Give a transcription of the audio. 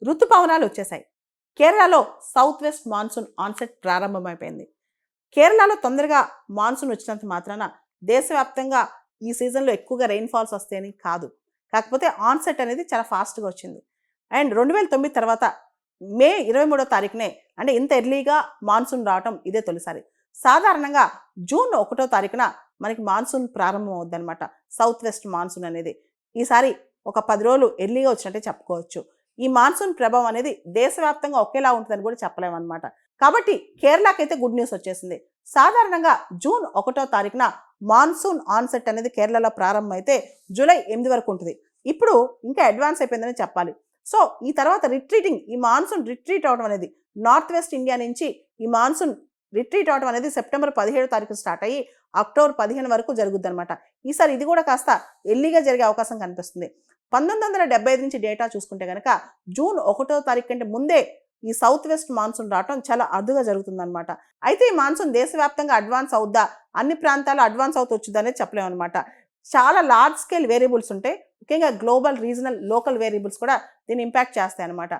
ఋతుపవనాలు వచ్చేసాయి. కేరళలో సౌత్ వెస్ట్ మాన్సూన్ ఆన్సెట్ ప్రారంభమైపోయింది. కేరళలో తొందరగా మాన్సూన్ వచ్చినంత మాత్రాన దేశవ్యాప్తంగా ఈ సీజన్లో ఎక్కువగా రెయిన్ఫాల్స్ వస్తాయని కాదు. కాకపోతే ఆన్సెట్ అనేది చాలా ఫాస్ట్గా వచ్చింది. అండ్ 2009 తర్వాత మే 23వ తారీఖునే అంటే ఇంత ఎర్లీగా మాన్సూన్ రావటం ఇదే తొలిసారి. సాధారణంగా జూన్ 1వ తారీఖున మనకి మాన్సూన్ ప్రారంభం అవుద్దనమాట. సౌత్ వెస్ట్ మాన్సూన్ అనేది ఈసారి ఒక 10 రోజులు ఎర్లీగా వచ్చినట్టే చెప్పుకోవచ్చు. ఈ మాన్సూన్ ప్రభావం అనేది దేశవ్యాప్తంగా ఒకేలా ఉంటుందని కూడా చెప్పలేమన్నమాట. కాబట్టి కేరళకైతే గుడ్ న్యూస్ వచ్చేసింది. సాధారణంగా జూన్ 1వ తారీఖున మాన్సూన్ ఆన్సెట్ అనేది కేరళలో ప్రారంభమైతే జూలై 8 వరకు ఉంటుంది. ఇప్పుడు ఇంకా అడ్వాన్స్ అయిపోయిందని చెప్పాలి. సో ఈ తర్వాత ఈ మాన్సూన్ రిట్రీట్ అవడం అనేది నార్త్ వెస్ట్ ఇండియా నుంచి ఈ మాన్సూన్ రిట్రీట్ అవడం అనేది సెప్టెంబర్ 17వ తారీఖు స్టార్ట్ అయ్యి అక్టోబర్ 15 వరకు జరుగుద్ది అనమాట. ఈసారి ఇది కూడా కాస్త ఎర్లీగా జరిగే అవకాశం కనిపిస్తుంది. 1975 నుంచి డేటా చూసుకుంటే కనుక జూన్ 1వ తారీఖు కంటే ముందే ఈ సౌత్ వెస్ట్ మాన్సూన్ రావడం చాలా అరుదుగా జరుగుతుందన్నమాట. అయితే ఈ మాన్సూన్ దేశవ్యాప్తంగా అడ్వాన్స్ అవుద్దా, అన్ని ప్రాంతాల్లో అడ్వాన్స్ అవుతూ వచ్చిందా అనేది చెప్పలేమన్నమాట. చాలా లార్జ్ స్కేల్ వేరియబుల్స్ ఉంటాయి. ముఖ్యంగా గ్లోబల్, రీజనల్, లోకల్ వేరియబుల్స్ కూడా దీన్ని ఇంపాక్ట్ చేస్తాయి అన్నమాట.